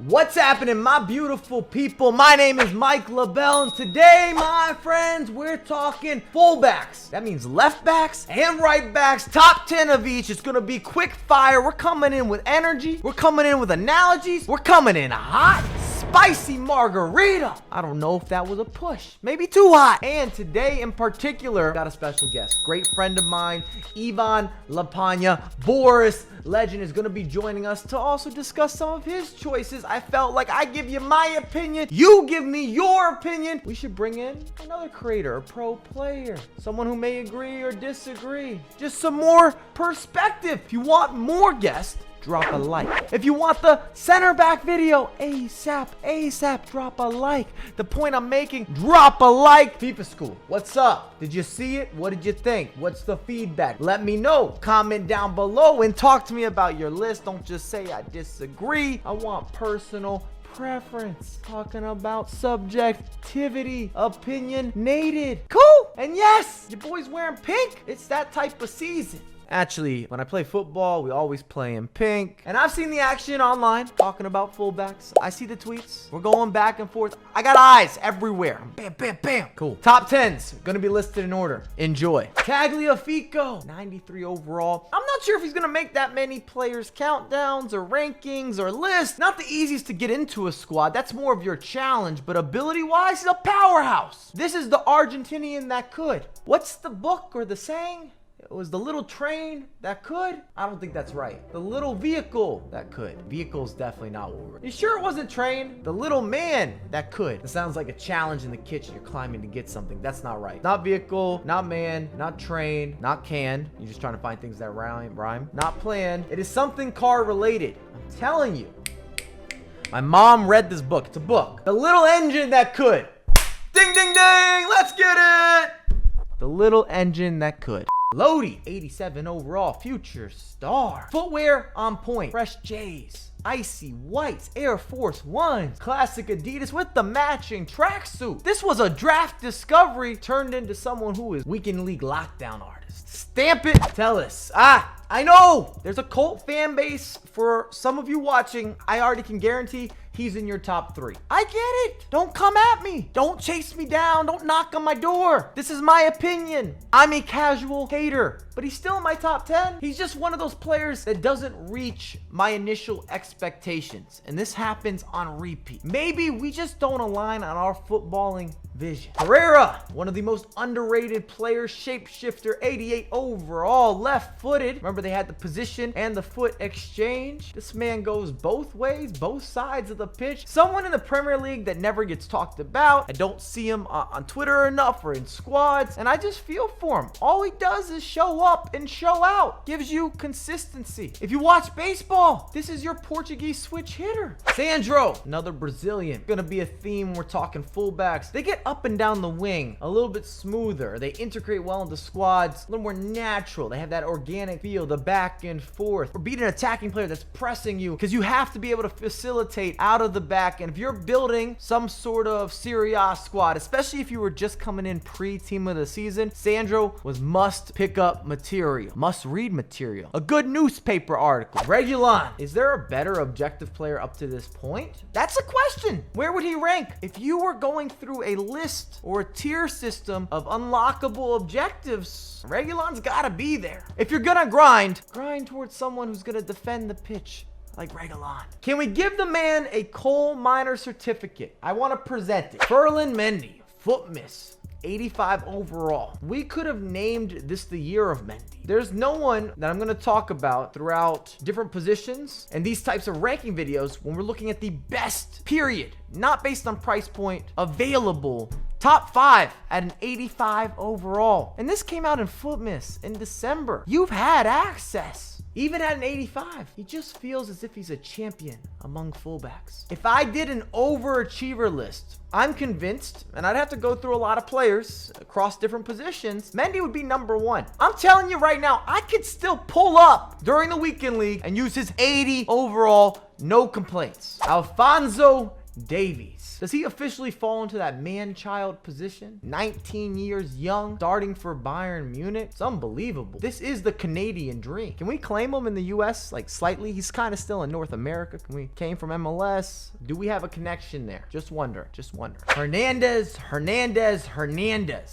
What's happening, my beautiful people? My name is Mike LaBelle, and today, my friends, we're talking fullbacks. That means left backs and right backs, top 10 of each. It's gonna be quick fire. We're coming in with energy. We're coming in with analogies. We're coming in hot, spicy margarita. I don't know if that was a push. Maybe too hot. And today in particular, got a special guest. Great friend of mine, Ivan Lapanya. Boris Legend is gonna be joining us to also discuss some of his choices. I felt like I give you my opinion, you give me your opinion. We should bring in another creator, a pro player, someone who may agree or disagree. Just some more perspective. If you want more guests, drop a like. If you want the center back video, ASAP, drop a like. The point I'm making, drop a like. FIFA School, what's up? Did you see it? What did you think? What's the feedback? Let me know. Comment down below and talk to me about your list. Don't just say I disagree. I want personal preference. Talking about subjectivity, opinionated. Cool. And yes, your boy's wearing pink. It's that type of season. Actually, when I play football, we always play in pink. And I've seen the action online talking about fullbacks. I see the tweets. We're going back and forth. I got eyes everywhere. Bam, bam, bam. Cool. Top 10s gonna be listed in order. Enjoy. Tagliafico, 93 overall. I'm not sure if he's gonna make that many players countdowns or rankings or lists. Not the easiest to get into a squad. That's more of your challenge. But ability-wise, he's a powerhouse. This is the Argentinian that could. What's the book or the saying? It was the little train that could. I don't think that's right. The little vehicle that could. Vehicle's definitely not what we're. You sure it wasn't train? The little man that could. It sounds like a challenge in the kitchen. You're climbing to get something. That's not right. Not vehicle, not man, not train, not can. You're just trying to find things that rhyme. Not plan. It is something car related. I'm telling you. My mom read this book. It's a book. The little engine that could. Ding, ding, ding. Let's get it. The little engine that could. Lodi, 87 overall, future star. Footwear on point, fresh J's, icy whites, Air Force Ones, classic Adidas with the matching tracksuit. This was a draft discovery turned into someone who is weekend league lockdown artist. Stamp it, tell us. I know there's a cult fan base for some of you watching. I already can guarantee he's in your top 3. I get it. Don't come at me. Don't chase me down. Don't knock on my door. This is my opinion. I'm a casual hater, but he's still in my top 10. He's just one of those players that doesn't reach my initial expectations, and this happens on repeat. Maybe we just don't align on our footballing vision. Herrera, one of the most underrated players, shapeshifter, 88 overall, left-footed. Remember, they had the position and the foot exchange. This man goes both ways, both sides of the pitch. Someone in the Premier League that never gets talked about. I don't see him on Twitter enough or in squads, and I just feel for him. All he does is show up and show out. Gives you consistency. If you watch baseball, this is your Portuguese switch hitter. Sandro, another Brazilian. Gonna be a theme. We're talking fullbacks. They get up and down the wing a little bit smoother. They integrate well into squads, a little more natural. They have that organic feel, the back and forth. Or beat an attacking player that's pressing you, because you have to be able to facilitate out of the back. And if you're building some sort of Serie A squad, especially if you were just coming in pre-team of the season, Sandro was must pick up material, must read material, a good newspaper article. Regulon, is there a better objective player up to this point? That's a question. Where would he rank? If you were going through a list or a tier system of unlockable objectives, Regulon's gotta be there. If you're gonna grind towards someone who's gonna defend the pitch like Regulon. Can we give the man a coal miner certificate? I want to present it. Ferland Mendy, foot miss, 85 overall. We could have named this the year of Mendy. There's no one that I'm going to talk about throughout different positions and these types of ranking videos when we're looking at the best, period, not based on price point, available top 5 at an 85 overall. And this came out in foot miss in December. You've had access. Even at an 85, he just feels as if he's a champion among fullbacks. If I did an overachiever list, I'm convinced, and I'd have to go through a lot of players across different positions, Mendy would be number 1. I'm telling you right now, I could still pull up during the weekend league and use his 80 overall, no complaints. Alfonzo Davies. Does he officially fall into that man-child position? 19 years young, starting for Bayern Munich. It's unbelievable. This is the Canadian dream. Can we claim him in the US like slightly? He's kind of still in North America. Came from MLS. Do we have a connection there? Just wonder. Hernandez.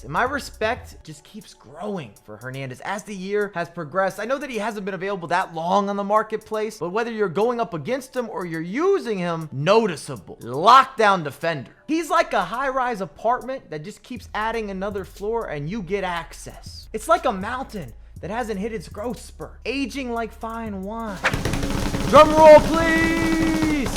And my respect just keeps growing for Hernandez as the year has progressed. I know that he hasn't been available that long on the marketplace, but whether you're going up against him or you're using him, noticeable. Lockdown defender. He's like a high-rise apartment that just keeps adding another floor and you get access. It's like a mountain that hasn't hit its growth spurt. Aging like fine wine. Drum roll, please!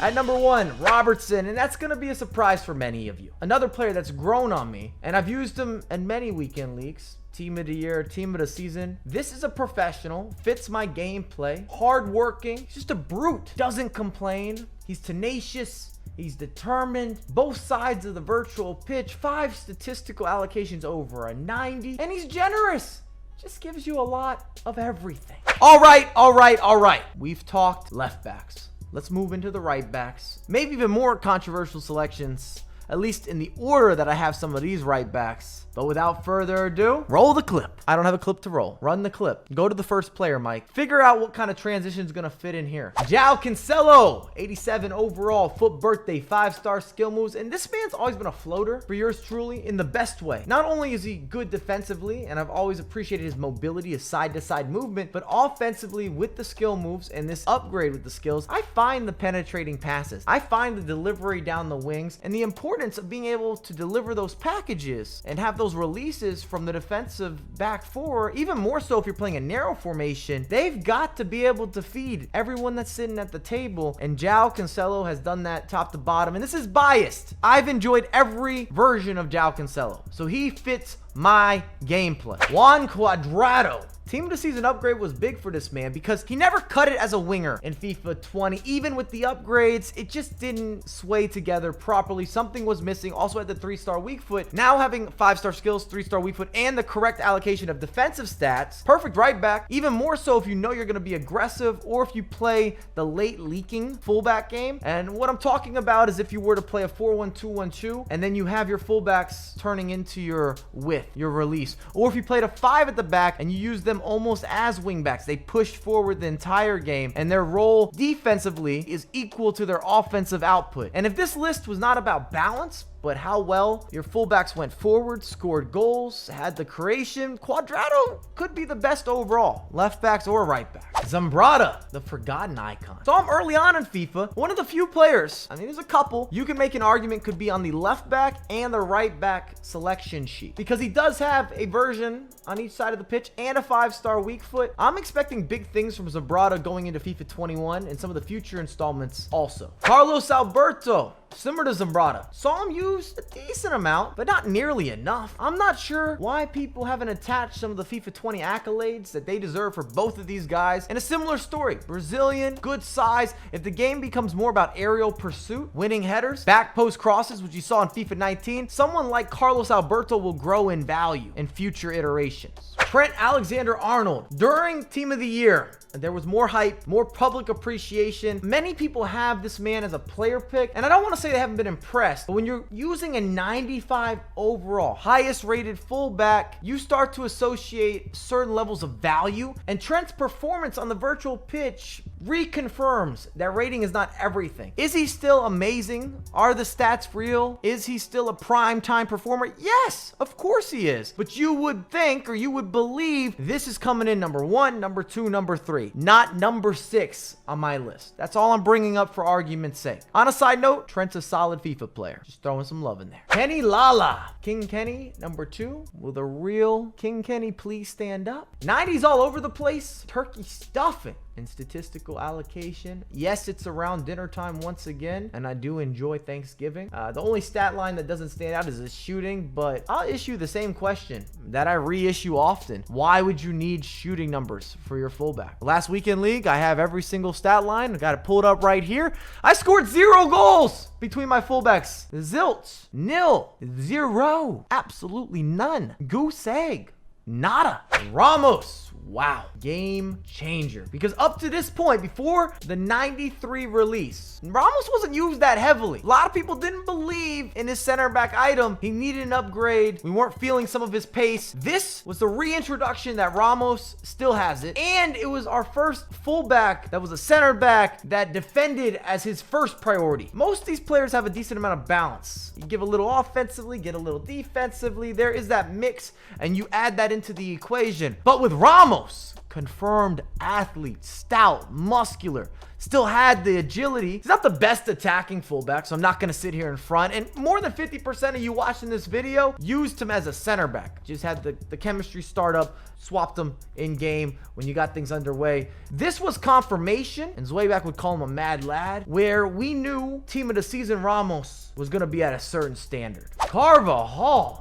At number 1, Robertson, and that's going to be a surprise for many of you. Another player that's grown on me, and I've used him in many weekend leagues. Team of the year, team of the season. This is a professional, fits my gameplay, hardworking. He's just a brute, doesn't complain. He's tenacious. He's determined. Both sides of the virtual pitch, 5 statistical allocations over a 90, and he's generous. Just gives you a lot of everything. All right. We've talked left backs. Let's move into the right backs. Maybe even more controversial selections, at least in the order that I have some of these right backs. But without further ado, roll the clip. I don't have a clip to roll. Run the clip. Go to the first player, Mike. Figure out what kind of transition is going to fit in here. João Cancelo, 87 overall, foot birthday, 5-star skill moves. And this man's always been a floater for yours truly in the best way. Not only is he good defensively, and I've always appreciated his mobility, his side-to-side movement, but offensively with the skill moves and this upgrade with the skills, I find the penetrating passes. I find the delivery down the wings and the importance of being able to deliver those packages and have those releases from the defensive back four, even more so if you're playing a narrow formation. They've got to be able to feed everyone that's sitting at the table, and João Cancelo has done that top to bottom. And this is biased. I've enjoyed every version of João Cancelo, so he fits my gameplay. Juan Quadrado. Team of the season upgrade was big for this man because he never cut it as a winger in FIFA 20. Even with the upgrades, it just didn't sway together properly. Something was missing. Also had the 3-star weak foot. Now having 5-star skills, 3-star weak foot, and the correct allocation of defensive stats. Perfect right back. Even more so if you know you're going to be aggressive or if you play the late leaking fullback game. And what I'm talking about is if you were to play a 4-1-2-1-2 and then you have your fullbacks turning into your width, your release. Or if you played a 5 at the back and you use them almost as wingbacks. They pushed forward the entire game and their role defensively is equal to their offensive output. And if this list was not about balance, but how well your fullbacks went forward, scored goals, had the creation, Quadrado could be the best overall, left backs or right backs. Zambrata, the forgotten icon. Saw him early on in FIFA. One of the few players, I mean, there's a couple, you can make an argument could be on the left back and the right back selection sheet because he does have a version on each side of the pitch and a 5-star weak foot. I'm expecting big things from Zambrata going into FIFA 21 and some of the future installments also. Carlos Alberto. Similar to Zambrata. Saw him used a decent amount, but not nearly enough. I'm not sure why people haven't attached some of the FIFA 20 accolades that they deserve for both of these guys. And a similar story. Brazilian, good size. If the game becomes more about aerial pursuit, winning headers, back post crosses, which you saw in FIFA 19, someone like Carlos Alberto will grow in value in future iterations. Trent Alexander-Arnold. During Team of the Year, there was more hype, more public appreciation. Many people have this man as a player pick, and I don't want to say they haven't been impressed, but when you're using a 95 overall, highest rated fullback, you start to associate certain levels of value, and Trent's performance on the virtual pitch reconfirms that rating is not everything. Is he still amazing? Are the stats real? Is he still a prime time performer? Yes, of course he is. But you would think, or you would believe, this is coming in number 1, number 2, number 3, not number 6 on my list. That's all I'm bringing up for argument's sake. On a side note, Trent's a solid FIFA player. Just throwing some love in there. Kenny Lala. King Kenny, number 2. Will the real King Kenny please stand up? 90s all over the place. Turkey stuffing. In statistical allocation, yes, it's around dinner time once again, and I do enjoy Thanksgiving. The only stat line that doesn't stand out is his shooting, but I'll issue the same question that I reissue often. Why would you need shooting numbers for your fullback? Last weekend league, I have every single stat line. I got it pulled up right here. I scored 0 goals between my fullbacks. Zilch, nil, 0, absolutely none. Goose egg, nada. Ramos. Wow, game changer. Because up to this point, before the 93 release, Ramos wasn't used that heavily. A lot of people didn't believe in his center back item. He needed an upgrade. We weren't feeling some of his pace. This was the reintroduction that Ramos still has it. And it was our first fullback that was a center back that defended as his first priority. Most of these players have a decent amount of balance. You give a little offensively, get a little defensively. There is that mix, and you add that into the equation. But with Ramos, confirmed athlete, stout, muscular, still had the agility. He's not the best attacking fullback, so I'm not going to sit here in front. And more than 50% of you watching this video used him as a center back. Just had the chemistry start up, swapped him in game when you got things underway. This was confirmation, and Zwayback would call him a mad lad, where we knew team of the season Ramos was going to be at a certain standard. Carvajal,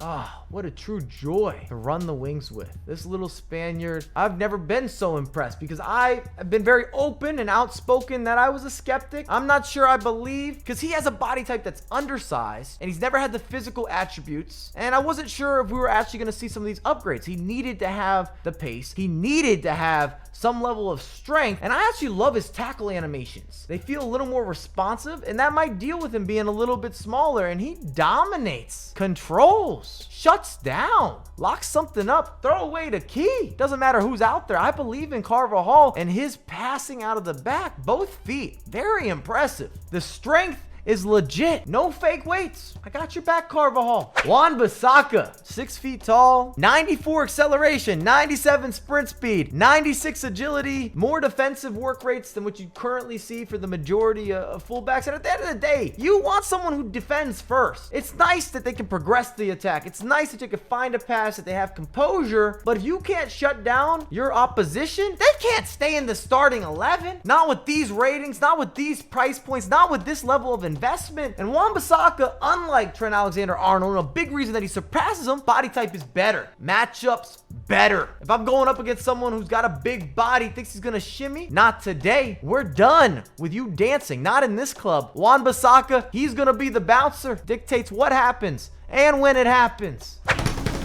what a true joy to run the wings with. This little Spaniard, I've never been so impressed because I have been very open and outspoken that I was a skeptic. I'm not sure I believe because he has a body type that's undersized and he's never had the physical attributes. And I wasn't sure if we were actually going to see some of these upgrades. He needed to have the pace. He needed to have some level of strength. And I actually love his tackle animations. They feel a little more responsive, and that might deal with him being a little bit smaller. And he dominates, controls, shuts down, locks something up, throw away the key. Doesn't matter who's out there. I believe in Carvajal and his passing out of the back, both feet. Very impressive. The strength is legit. No fake weights. I got your back, Carvajal. Juan Basaka, 6 feet tall, 94 acceleration, 97 sprint speed, 96 agility, more defensive work rates than what you currently see for the majority of fullbacks. And at the end of the day, you want someone who defends first. It's nice that they can progress the attack. It's nice that you can find a pass, that they have composure. But if you can't shut down your opposition, they can't stay in the starting 11. Not with these ratings, not with these price points, not with this level of investment. And Juan Basaka, unlike Trent Alexander-Arnold, a big reason that he surpasses him, body type is better. Matchups better. If I'm going up against someone who's got a big body, thinks he's gonna shimmy, not today. We're done with you dancing. Not in this club. Juan Basaka, he's gonna be the bouncer. Dictates what happens and when it happens.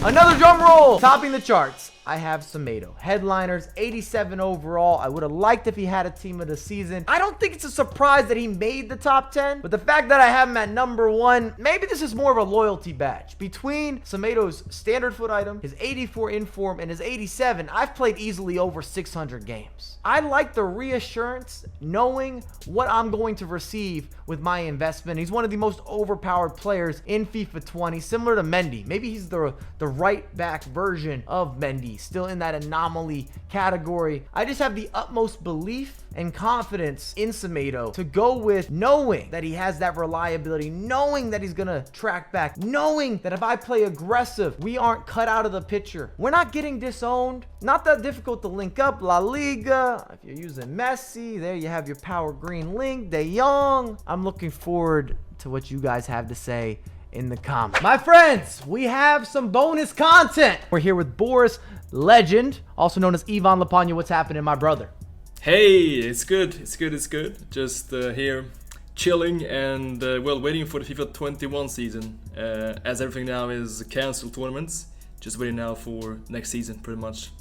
Another drum roll. Topping the charts, I have Semedo. Headliners, 87 overall. I would have liked if he had a team of the season. I don't think it's a surprise that he made the top 10, but the fact that I have him at number 1, maybe this is more of a loyalty badge. Between Semedo's standard foot item, his 84 inform, and his 87, I've played easily over 600 games. I like the reassurance knowing what I'm going to receive with my investment. He's one of the most overpowered players in FIFA 20, similar to Mendy. Maybe he's the right back version of Mendy, still in that anomaly category. I just have the utmost belief and confidence in Semedo to go with, knowing that he has that reliability, knowing that he's gonna track back, knowing that if I play aggressive, we aren't cut out of the picture. We're not getting disowned. Not that difficult to link up. La Liga, if you're using Messi, there you have your power green link. De Jong. I'm looking forward to what you guys have to say in the comments. My friends, we have some bonus content. We're here with Boris Legend, also known as Ivan Lapagna. What's happening, my brother? Hey, it's good. It's good. Just here chilling and well, waiting for the FIFA 21 season. As everything now is cancelled tournaments, just waiting now for next season, pretty much.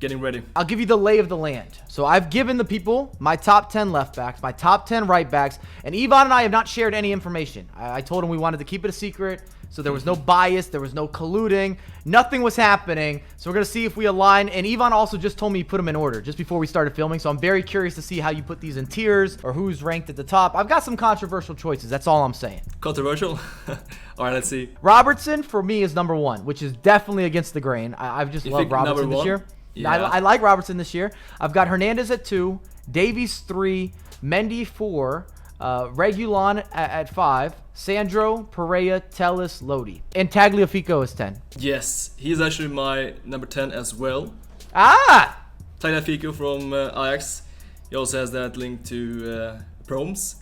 Getting ready. I'll give you the lay of the land. So I've given the people my top 10 left backs, my top 10 right backs, and Ivan and I have not shared any information. I told him we wanted to keep it a secret, so there was no bias, there was no colluding, nothing was happening. So we're gonna see if we align. And Ivan also just told me you put them in order just before we started filming, so I'm very curious to see how you put these in tiers or who's ranked at the top. I've got some controversial choices, that's all I'm saying. Controversial? All right, let's see. Robertson for me is number 1, which is definitely against the grain. I've just loved Robertson this year. Yeah. I like Robertson this year. I've got Hernandez at 2, Davies 3, Mendy 4, Regulon at 5, Sandro, Pereira, Telles, Lodi, and Tagliafico is 10. Yes, he's actually my number 10 as well. Tagliafico from Ajax. He also has that link to Proms.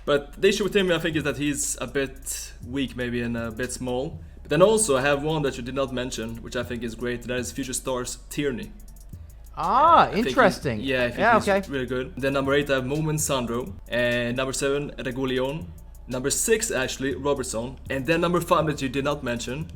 But the issue with him, I think, is that he's a bit weak maybe and a bit small. But then also I have one that you did not mention, which I think is great. That is Future Stars Tierney. Interesting. I think he's really good. Then number 8 I have Moment Sandro. And number 7 Regulon. Number 6 actually Robertson. And then number 5 that you did not mention,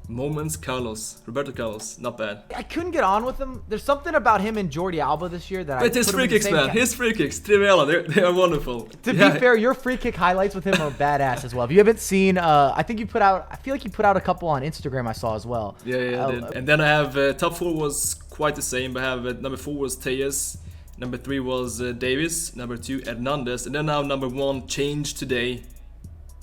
Moments Carlos. Roberto Carlos. Not bad. I couldn't get on with him. There's something about him and Jordi Alba this year that But his free kicks, man. His free kicks. Trivela. They are wonderful. To be fair, your free kick highlights with him are badass as well. If you haven't seen, I think you put out, I feel like you put out a couple on Instagram I saw as well. Yeah, I did. And then I have, top 4 was quite the same. I have, number 4 was Tejas. Number 3 was Davies. Number 2, Hernandez. And then now number 1 changed today.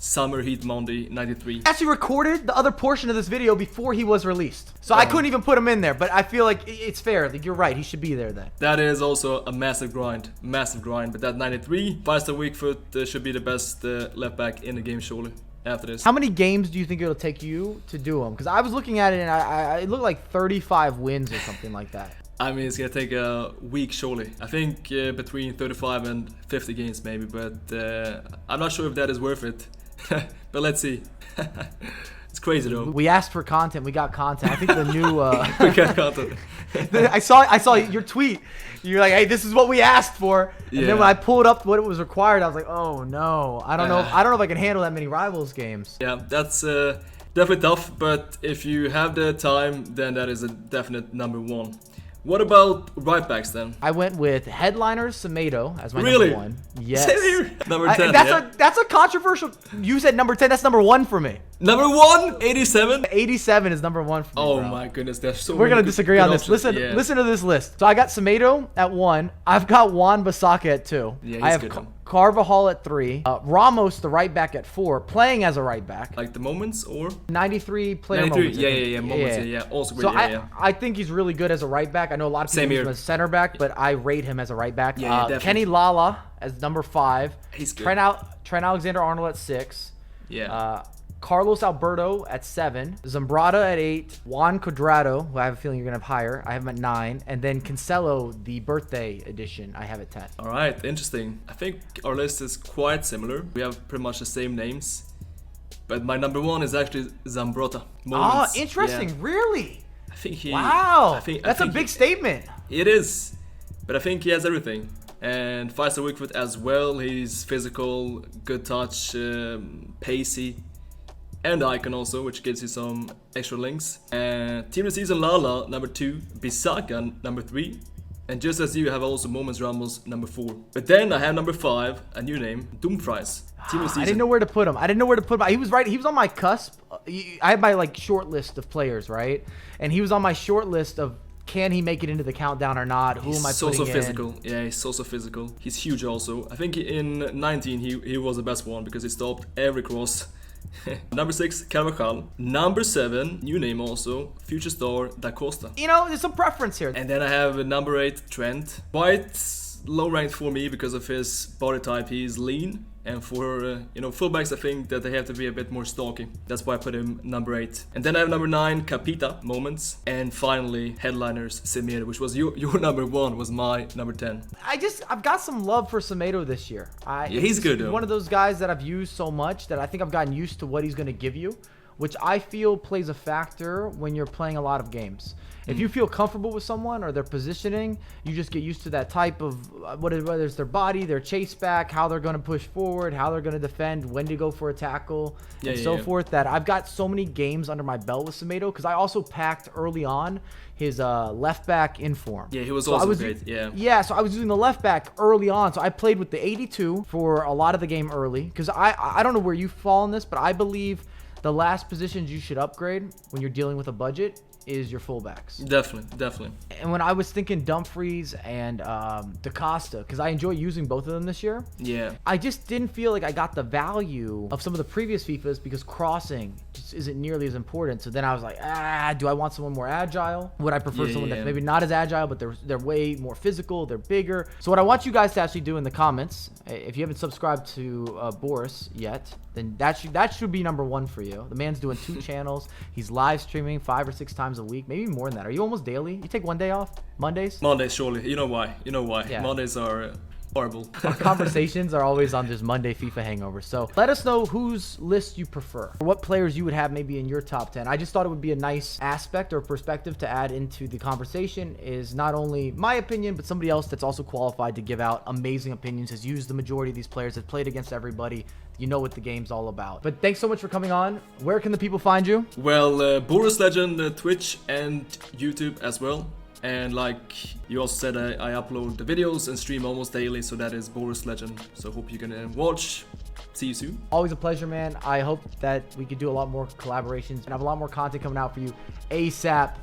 Summer Heat Monday 93. Actually recorded the other portion of this video before he was released. So I couldn't even put him in there, but I feel like it's fair. Like, you're right, he should be there then. That is also a massive grind. Massive grind. But that 93, 5-star weak foot should be the best left back in the game surely after this. How many games do you think it'll take you to do them? Because I was looking at it and it looked like 35 wins or something like that. I mean, it's gonna take a week surely. I think between 35 and 50 games maybe, but I'm not sure if that is worth it. But let's see. It's crazy though. We asked for content, we got content. I think the new We got content. I saw your tweet. You're like, hey, this is what we asked for. And then when I pulled up what it was required, I was like, oh no. I don't know if I can handle that many Rivals games. Yeah, that's definitely tough, but if you have the time, then that is a definite number 1. What about right backs then? I went with Headliners Semedo as my Really? number 1. Yes. Same here. Number 10. That's a controversial. You said number 10. That's number 1 for me. Number 1, 87. 87 is number 1 for me. Oh bro. my goodness, there's so We're many gonna disagree on this. options. Listen to this list. So I got Semedo at 1. I've got Juan Basaka at 2. Yeah, he's I have good, man. Carvajal at 3. Ramos, the right back, at 4, playing as a right back. Like the moments or 93 player 93? moments. I think. Yeah. Moments. Yeah. Also great. So Yeah. I think he's really good as a right back. I know a lot of people Same use here. him as center back, but I rate him as a right back. Yeah, definitely. Kenny Lala as number 5. He's good. Trent Alexander-Arnold at 6. Yeah. Carlos Alberto at 7, Zambrata at 8, Juan Quadrado, who I have a feeling you're going to have higher, I have him at 9, and then Cancelo, the birthday edition, I have at 10. All right, interesting. I think our list is quite similar. We have pretty much the same names. But my number 1 is actually Zambrata. Moments. Interesting, Yeah. really? I think he... Wow, I think that's a big statement. It is. But I think he has everything. And 5-star weak foot as well. He's physical, good touch, pacey. And icon also, which gives you some extra links. Team of the season Lala, number 2. Basaka, number 3. And just as you have also Moments Ramos, number 4. But then I have number 5, a new name, Dumfries. Team of the season. I didn't know where to put him. He was right. He was on my cusp. I had my like short list of players, right? And he was on my short list of can he make it into the countdown or not? Who am I putting in? So physical. Yeah, he's so physical. He's huge also. I think in 19 he was the best one because he stopped every cross. Number 6, Carvajal. Number 7, new name also, future star Da Costa. You know, there's some preference here. And then I have number 8, Trent. Quite low ranked for me because of his body type. He's lean. And for, fullbacks, I think that they have to be a bit more stocky. That's why I put him number 8. And then I have number 9, Capita, Moments. And finally, Headliners, Semedo, which was your number 1, was my number 10. I've got some love for Semedo this year. Yeah, he's good, though. One of those guys that I've used so much that I think I've gotten used to what he's going to give you, which I feel plays a factor when you're playing a lot of games. If you feel comfortable with someone or their positioning, you just get used to that type of whether it's their body, their chase back, how they're going to push forward, how they're going to defend, when to go for a tackle, and so forth. That I've got so many games under my belt with Semedo because I also packed early on his left back in form. Yeah, he was also great. Yeah, so I was using the left back early on. So I played with the 82 for a lot of the game early because I don't know where you fall in this, but I believe the last positions you should upgrade when you're dealing with a budget is your fullbacks. Definitely. And when I was thinking Dumfries and Da Costa, because I enjoy using both of them this year, I just didn't feel like I got the value of some of the previous FIFAs because crossing just isn't nearly as important. So then I was like, do I want someone more agile? Would I prefer someone that's maybe not as agile, but they're way more physical, they're bigger? So what I want you guys to actually do in the comments, if you haven't subscribed to Boris yet, then that should be number 1 for you. The man's doing 2 channels. He's live streaming 5 or 6 times a week, maybe more than that. Are you almost daily? You take one day off? Mondays? Mondays, surely. You know why? Yeah. Mondays are Horrible. Our conversations are always on just Monday FIFA hangover. So let us know whose list you prefer, or what players you would have maybe in your top 10. I just thought it would be a nice aspect or perspective to add into the conversation, is not only my opinion, but somebody else that's also qualified to give out amazing opinions, has used the majority of these players, has played against everybody. You know what the game's all about. But thanks so much for coming on. Where can the people find you? Well, Boris Legend, Twitch and YouTube as well. And like you also said, I upload the videos and stream almost daily, so that is Boris Legend. So hope you can watch. See you soon. Always a pleasure, man. I hope that we could do a lot more collaborations and have a lot more content coming out for you ASAP.